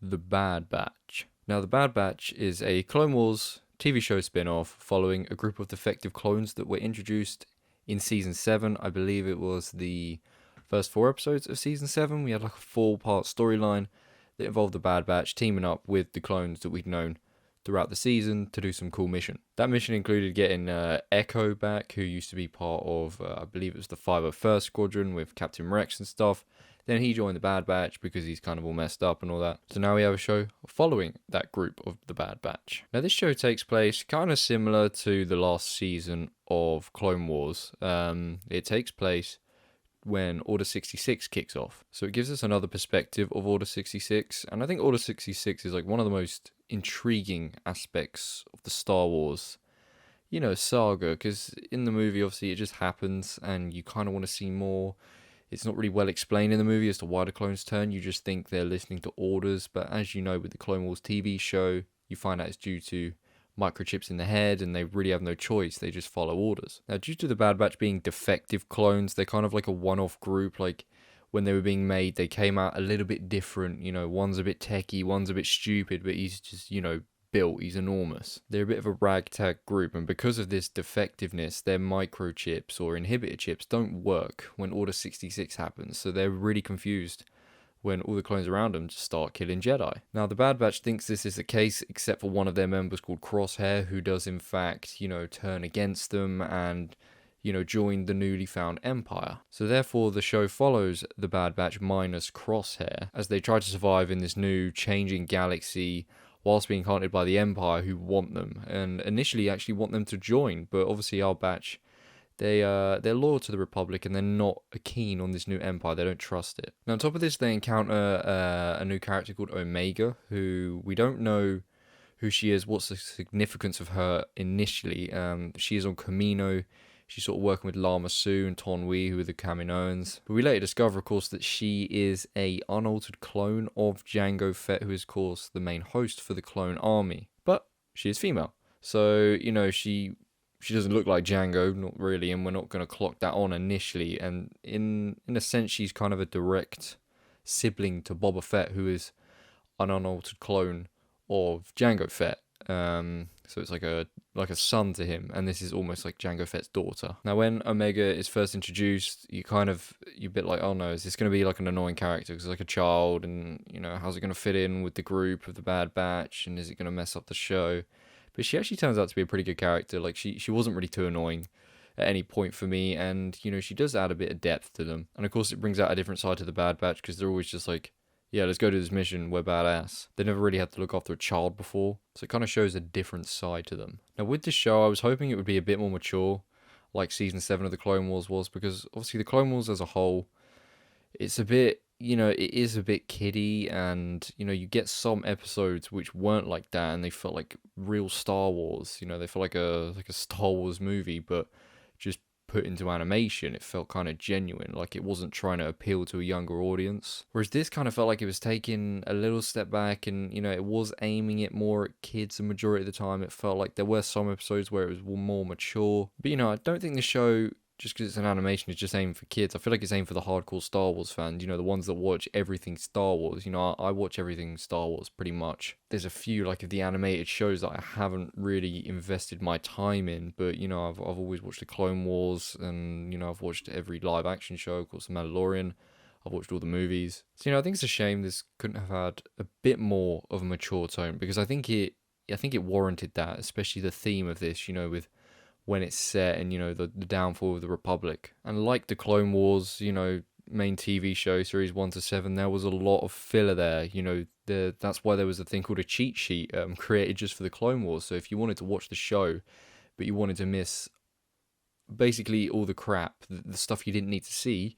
The Bad Batch. Now, The Bad Batch is a Clone Wars TV show spin-off following a group of defective clones that were introduced in Season 7. I believe it was the first 4 episodes of Season 7. We had like a 4-part storyline that involved the Bad Batch teaming up with the clones that we'd known throughout the season to do some cool mission. That mission included getting Echo back, who used to be part of, I believe it was the 501st Squadron with Captain Rex and stuff. Then he joined the Bad Batch because he's kind of all messed up and all that. So now we have a show following that group of the Bad Batch. Now this show takes place kind of similar to the last season of Clone Wars. It takes place when Order 66 kicks off. So it gives us another perspective of Order 66. And I think Order 66 is like one of the most intriguing aspects of the Star Wars, saga. Because in the movie, obviously, it just happens and you kind of want to see more. It's not really well explained in the movie as to why the clones turn. You just think they're listening to orders. But as you know, with the Clone Wars TV show, you find out it's due to microchips in the head and they really have no choice. They just follow orders. Now, due to the Bad Batch being defective clones, they're kind of like a one-off group. Like, when they were being made, they came out a little bit different. One's a bit techie, one's a bit stupid, but he's just, built. He's enormous. They're a bit of a ragtag group, and because of this defectiveness, their microchips or inhibitor chips don't work when Order 66 happens, so they're really confused when all the clones around them just start killing Jedi. Now, the Bad Batch thinks this is the case, except for one of their members called Crosshair, who does in fact, turn against them and, join the newly found Empire. So therefore, the show follows the Bad Batch minus Crosshair as they try to survive in this new changing galaxy, whilst being hunted by the Empire, who want them, and initially actually want them to join, but obviously our batch, they're loyal to the Republic, and they're not keen on this new Empire. They don't trust it. Now, on top of this, they encounter a new character called Omega, who we don't know who she is, what's the significance of her initially. She is on Camino. She's sort of working with Lama Su and Ton Wee, who are the Kaminoans. But we later discover, of course, that she is a unaltered clone of Jango Fett, who is, of course, the main host for the clone army. But she is female. So, she doesn't look like Jango, not really, and we're not going to clock that on initially. And in a sense, she's kind of a direct sibling to Boba Fett, who is an unaltered clone of Jango Fett. So it's like a son to him, and this is almost like Jango Fett's daughter. Now, when Omega is first introduced, you're a bit like, oh no, is this going to be like an annoying character? Because it's like a child, and how's it going to fit in with the group of the Bad Batch, and is it going to mess up the show? But she actually turns out to be a pretty good character. Like she wasn't really too annoying at any point for me, and she does add a bit of depth to them. And of course, it brings out a different side to the Bad Batch because they're always just like, yeah, let's go do this mission, we're badass. They never really had to look after a child before, so it kind of shows a different side to them. Now, with this show, I was hoping it would be a bit more mature, like Season 7 of the Clone Wars was, because obviously the Clone Wars as a whole, it's a bit, it is a bit kiddie, and, you get some episodes which weren't like that, and they felt like real Star Wars, they felt like a Star Wars movie, but just put into animation. It felt kind of genuine, like it wasn't trying to appeal to a younger audience, whereas this kind of felt like it was taking a little step back, and it was aiming it more at kids the majority of the time. It felt like there were some episodes where it was more mature, but I don't think the show, just because it's an animation, is just aimed for kids. I feel like it's aimed for the hardcore Star Wars fans, the ones that watch everything Star Wars. I watch everything Star Wars pretty much. There's a few like of the animated shows that I haven't really invested my time in, but I've always watched the Clone Wars, and I've watched every live action show, of course, The Mandalorian. I've watched all the movies. So I think it's a shame this couldn't have had a bit more of a mature tone, because I think it warranted that, especially the theme of this, with when it's set and, the downfall of the Republic. And like the Clone Wars, main TV show, series 1 to 7, there was a lot of filler there. That's why there was a thing called a cheat sheet created just for the Clone Wars. So if you wanted to watch the show, but you wanted to miss basically all the crap, the stuff you didn't need to see,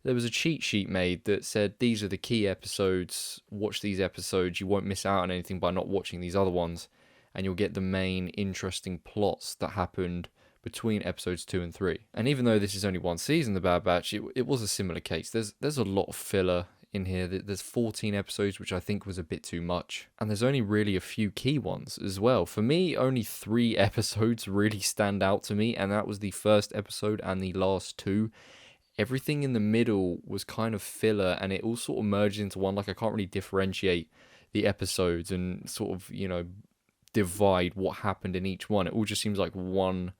there was a cheat sheet made that said, these are the key episodes, watch these episodes, you won't miss out on anything by not watching these other ones, and you'll get the main interesting plots that happened between episodes 2 and 3. And even though this is only one season, The Bad Batch, it was a similar case. There's a lot of filler in here. There's 14 episodes, which I think was a bit too much. And there's only really a few key ones as well. For me, only 3 episodes really stand out to me, and that was the first episode and the last 2. Everything in the middle was kind of filler, and it all sort of merged into one. Like, I can't really differentiate the episodes and sort of, divide what happened in each one. It all just seems like one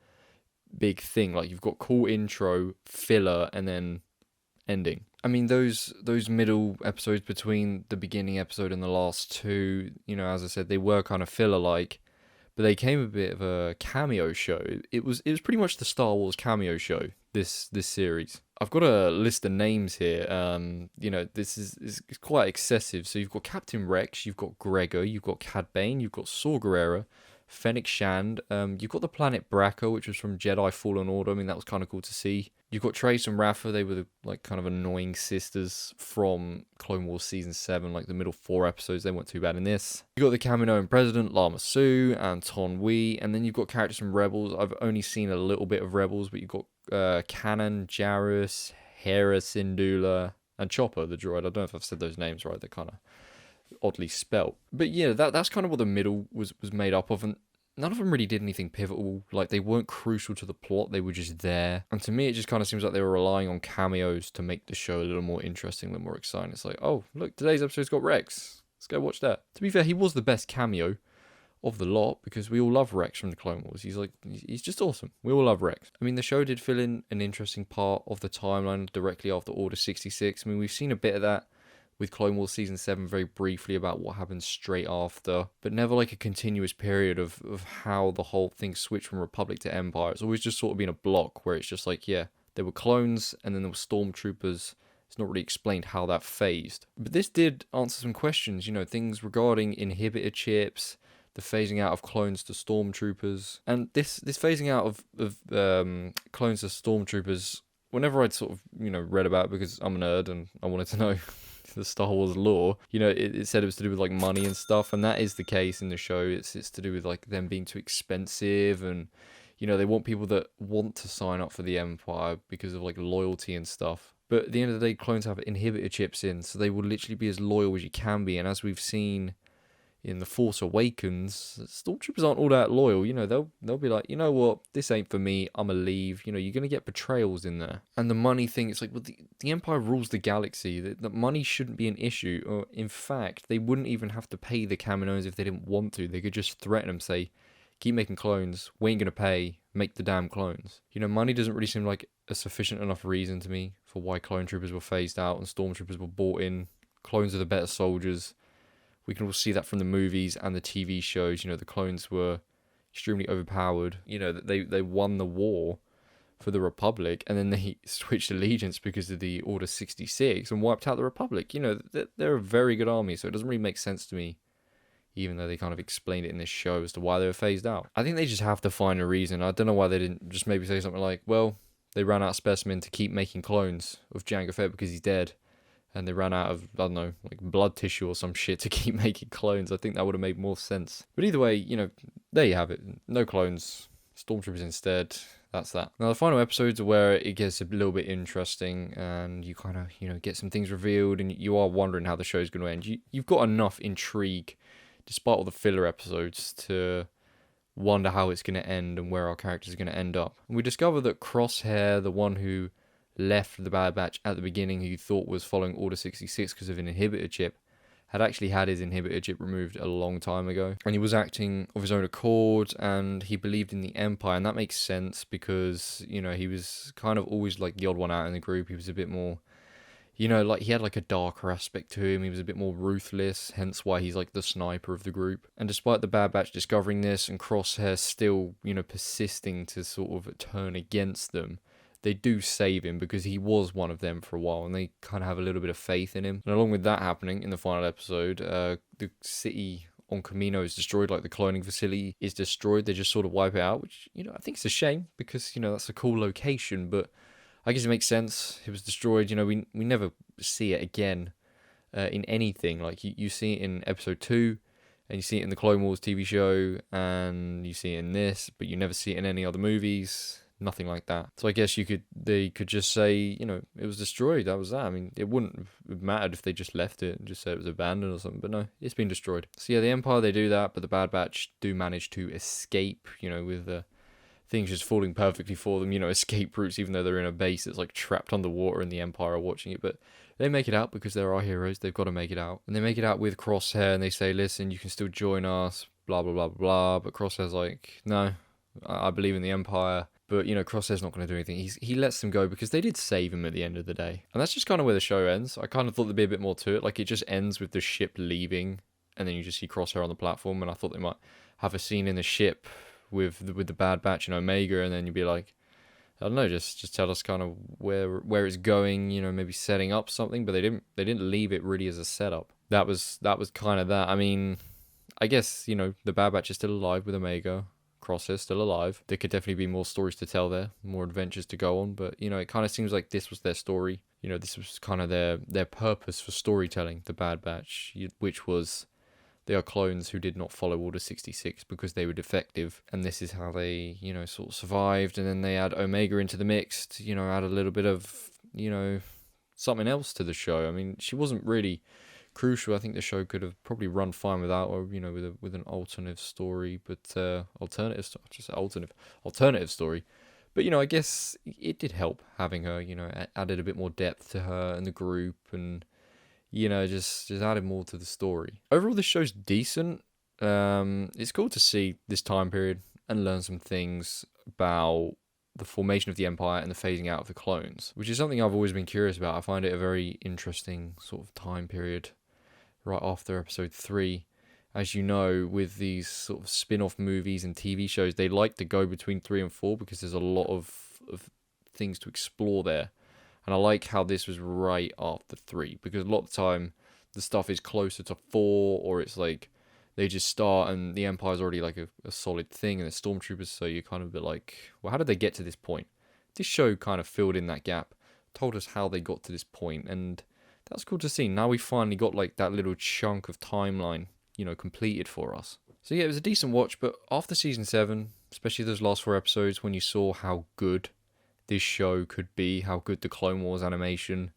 big thing. Like, you've got cool intro, filler, and then ending. I mean, those middle episodes between the beginning episode and the last two, as I said, they were kind of filler-like, but they came a bit of a cameo show. It was pretty much the Star Wars cameo show, this series. I've got a list of names here. This is quite excessive. So you've got Captain Rex, you've got Gregor, you've got Cad Bane, you've got Saw Gerrera, Fennec Shand. You've got the planet Braca, which was from Jedi Fallen Order. I mean, that was kind of cool to see. You've got Trace and Rafa. They were the kind of annoying sisters from Clone Wars Season 7, like the middle 4 episodes. They weren't too bad in this. You've got the Kaminoan President, Lama Su, and Ton Wee. And then you've got characters from Rebels. I've only seen a little bit of Rebels, but you've got Kanan, Jarrus, Hera Syndulla, and Chopper, the droid. I don't know if I've said those names right. They're kind of oddly spelt. But yeah, that's kind of what the middle was made up of. And none of them really did anything pivotal. Like, they weren't crucial to the plot. They were just there. And to me, it just kind of seems like they were relying on cameos to make the show a little more interesting, a little more exciting. It's like, oh, look, today's episode's got Rex. Let's go watch that. To be fair, he was the best cameo of the lot, because we all love Rex from the Clone Wars. He's just awesome. We all love Rex. I mean, the show did fill in an interesting part of the timeline directly after Order 66. I mean, we've seen a bit of that with Clone Wars Season 7 very briefly about what happened straight after, but never like a continuous period of how the whole thing switched from Republic to Empire. It's always just sort of been a block where it's just like, yeah, there were clones and then there were stormtroopers. It's not really explained how that phased. But this did answer some questions, things regarding inhibitor chips, the phasing out of clones to stormtroopers, and this phasing out of clones to stormtroopers. Whenever I'd sort of read about it, because I'm a nerd and I wanted to know the Star Wars lore, it said it was to do with like money and stuff, and that is the case in the show. It's to do with like them being too expensive, and they want people that want to sign up for the Empire because of like loyalty and stuff. But at the end of the day, clones have inhibitor chips in, so they will literally be as loyal as you can be. And as we've seen in The Force Awakens, stormtroopers aren't all that loyal. They'll be like, you know what, this ain't for me, I'ma leave. You're gonna get betrayals in there. And the money thing, it's like, well, the Empire rules the galaxy. The money shouldn't be an issue. Or in fact, they wouldn't even have to pay the Kaminoans if they didn't want to. They could just threaten them, say, keep making clones, we ain't gonna pay, make the damn clones. Money doesn't really seem like a sufficient enough reason to me for why clone troopers were phased out and stormtroopers were brought in. Clones are the better soldiers. We can all see that from the movies and the TV shows. The clones were extremely overpowered. They won the war for the Republic, and then they switched allegiance because of the Order 66 and wiped out the Republic. They're a very good army, so it doesn't really make sense to me, even though they kind of explained it in this show as to why they were phased out. I think they just have to find a reason. I don't know why they didn't just maybe say something like, well, they ran out of specimen to keep making clones of Jango Fett because he's dead. And they ran out of, I don't know, like blood tissue or some shit to keep making clones. I think that would have made more sense. But either way, there you have it. No clones. Stormtroopers instead. That's that. Now, the final episodes are where it gets a little bit interesting and you kind of, get some things revealed and you are wondering how the show's going to end. You've got enough intrigue, despite all the filler episodes, to wonder how it's going to end and where our characters are going to end up. And we discover that Crosshair, the one who left the Bad Batch at the beginning, who you thought was following Order 66 because of an inhibitor chip, had actually had his inhibitor chip removed a long time ago. And he was acting of his own accord, and he believed in the Empire, and that makes sense because, he was kind of always like the odd one out in the group. He was a bit more, like he had like a darker aspect to him. He was a bit more ruthless, hence why he's like the sniper of the group. And despite the Bad Batch discovering this and Crosshair still, persisting to sort of turn against them, they do save him because he was one of them for a while, and they kind of have a little bit of faith in him. And along with that happening in the final episode, the city on Camino is destroyed, like the cloning facility is destroyed. They just sort of wipe it out, which, I think it's a shame because, that's a cool location, but I guess it makes sense. It was destroyed. We never see it again in anything. Like, you see it in episode 2, and you see it in the Clone Wars TV show, and you see it in this, but you never see it in any other movies. Nothing like that. So I guess they could just say, it was destroyed. That was that. I mean, it wouldn't have mattered if they just left it and just said it was abandoned or something. But no, it's been destroyed. So yeah, the Empire, they do that, but the Bad Batch do manage to escape, with things just falling perfectly for them, escape routes, even though they're in a base that's like trapped underwater and the Empire are watching it. But They make it out because they're our heroes. They've got to make it out. And they make it out with Crosshair, and they say, listen, you can still join us, blah, blah, blah, blah. But Crosshair's like, no, I believe in the Empire. But, Crosshair's not going to do anything. He lets them go because they did save him at the end of the day. And that's just kind of where the show ends. I kind of thought there'd be a bit more to it. Like, it just ends with the ship leaving, and then you just see Crosshair on the platform. And I thought they might have a scene in the ship with the Bad Batch and Omega, and then you'd be like, I don't know, just tell us kind of where it's going, maybe setting up something, but they didn't leave it really as a setup. That was kind of that. I mean, I guess, the Bad Batch is still alive with Omega. Crosshair's still alive. There could definitely be more stories to tell there, more adventures to go on, but it kind of seems like this was their story. This was kind of their purpose for storytelling, the Bad Batch, which was they are clones who did not follow Order 66 because they were defective, and this is how they, sort of survived. And then they add Omega into the mix to, add a little bit of, something else to the show. I mean, she wasn't really crucial. I think the show could have probably run fine without her, with an alternative story, but alternative story. But I guess it did help having her. Added a bit more depth to her and the group, and just added more to the story. Overall, this show's decent. It's cool to see this time period and learn some things about the formation of the Empire and the phasing out of the clones, which is something I've always been curious about. I find it a very interesting sort of time period right after episode 3. As you know, with these sort of spin-off movies and TV shows, they like to go between 3 and 4 because there's a lot of things to explore there. And I like how this was right after 3, because a lot of the time the stuff is closer to 4, or it's like they just start and the Empire's already like a solid thing and the Stormtroopers, so you're kind of a bit like, well, how did they get to this point? This show kind of filled in that gap, told us how they got to this point, and that's cool to see. Now we finally got like that little chunk of timeline, completed for us. So yeah, it was a decent watch, but after season 7, especially those last 4 episodes, when you saw how good this show could be, how good the Clone Wars animation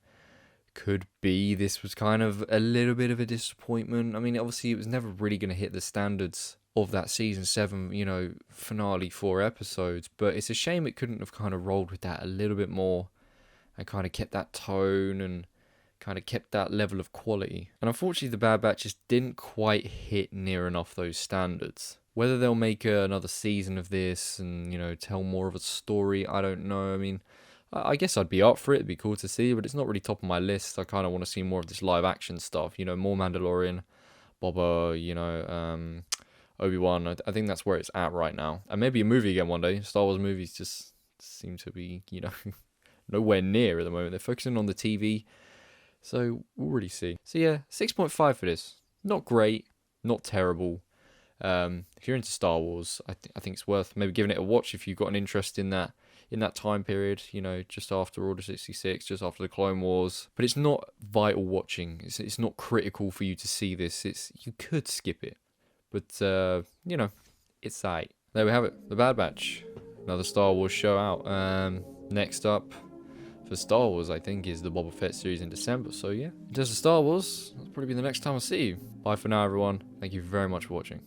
could be, this was kind of a little bit of a disappointment. I mean, obviously it was never really going to hit the standards of that season 7, finale 4 episodes, but it's a shame it couldn't have kind of rolled with that a little bit more and kind of kept that tone and kind of kept that level of quality. And unfortunately, the Bad Batch just didn't quite hit near enough those standards. Whether they'll make another season of this and, tell more of a story, I don't know. I mean, I guess I'd be up for it. It'd be cool to see, but it's not really top of my list. I kind of want to see more of this live action stuff, more Mandalorian, Boba, Obi-Wan. I think that's where it's at right now. And maybe a movie again one day. Star Wars movies just seem to be, nowhere near at the moment. They're focusing on the TV, so we'll really see. So yeah, 6.5 for this. Not great, not terrible. If you're into Star Wars, I think it's worth maybe giving it a watch if you've got an interest in that time period, just after Order 66, just after the Clone Wars. But it's not vital watching. It's not critical for you to see this. You could skip it, but it's aight. There we have it, The Bad Batch, another Star Wars show out. Next up for Star Wars, I think, is the Boba Fett series in December. So yeah, in terms of Star Wars, that'll probably be the next time I see you. Bye for now, everyone. Thank you very much for watching.